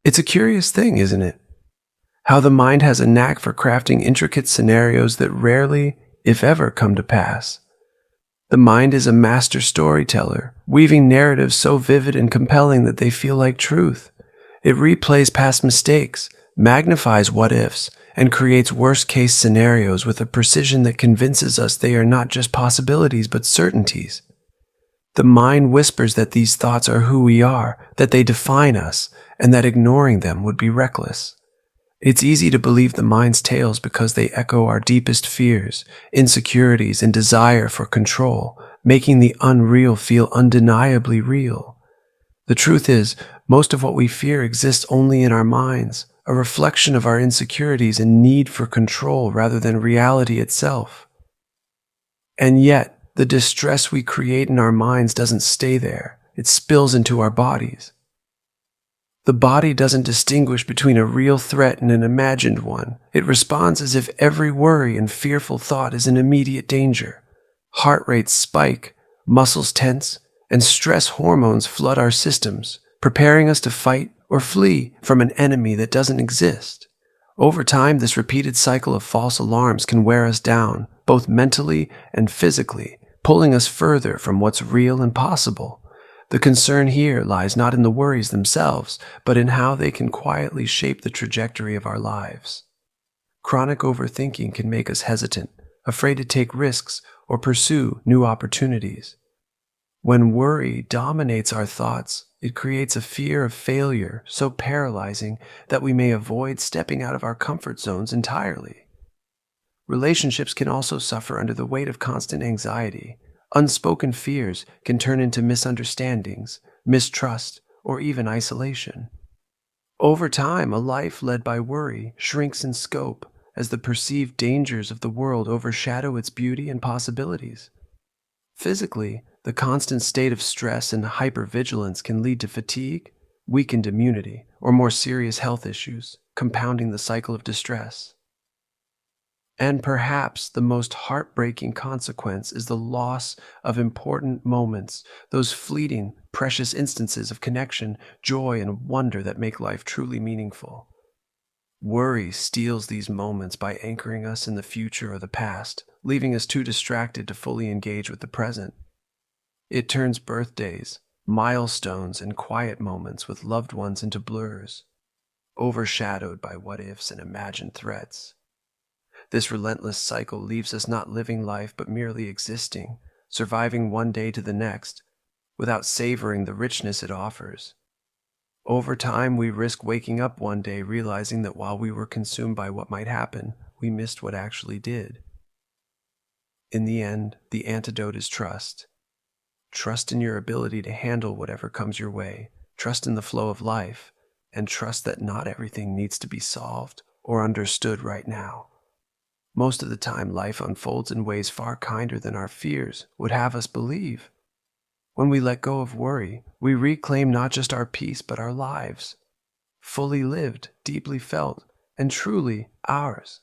It's a curious thing, isn't it? How the mind has a knack for crafting intricate scenarios that rarely, if ever, come to pass. The mind is a master storyteller, weaving narratives so vivid and compelling that they feel like truth. It replays past mistakes, magnifies what-ifs, and creates worst-case scenarios with a precision that convinces us they are not just possibilities but certainties. The mind whispers that these thoughts are who we are, that they define us, and that ignoring them would be reckless. It's easy to believe the mind's tales because they echo our deepest fears, insecurities, and desire for control, making the unreal feel undeniably real. The truth is, most of what we fear exists only in our minds, a reflection of our insecurities and need for control rather than reality itself. And yet, the distress we create in our minds doesn't stay there. It spills into our bodies. The body doesn't distinguish between a real threat and an imagined one. It responds as if every worry and fearful thought is an immediate danger. Heart rates spike, muscles tense, and stress hormones flood our systems, preparing us to fight or flee from an enemy that doesn't exist. Over time, this repeated cycle of false alarms can wear us down, both mentally and physically, pulling us further from what's real and possible. The concern here lies not in the worries themselves, but in how they can quietly shape the trajectory of our lives. Chronic overthinking can make us hesitant, afraid to take risks or pursue new opportunities. When worry dominates our thoughts, it creates a fear of failure so paralyzing that we may avoid stepping out of our comfort zones entirely. Relationships can also suffer under the weight of constant anxiety. Unspoken fears can turn into misunderstandings, mistrust, or even isolation. Over time, a life led by worry shrinks in scope as the perceived dangers of the world overshadow its beauty and possibilities. Physically, the constant state of stress and hypervigilance can lead to fatigue, weakened immunity, or more serious health issues, compounding the cycle of distress. And perhaps the most heartbreaking consequence is the loss of important moments, those fleeting, precious instances of connection, joy, and wonder that make life truly meaningful. Worry steals these moments by anchoring us in the future or the past, leaving us too distracted to fully engage with the present. It turns birthdays, milestones, and quiet moments with loved ones into blurs, overshadowed by what-ifs and imagined threats. This relentless cycle leaves us not living life but merely existing, surviving one day to the next, without savoring the richness it offers. Over time, we risk waking up one day realizing that while we were consumed by what might happen, we missed what actually did. In the end, the antidote is trust. Trust in your ability to handle whatever comes your way, trust in the flow of life, and trust that not everything needs to be solved or understood right now. Most of the time, life unfolds in ways far kinder than our fears would have us believe. When we let go of worry, we reclaim not just our peace but our lives, fully lived, deeply felt, and truly ours.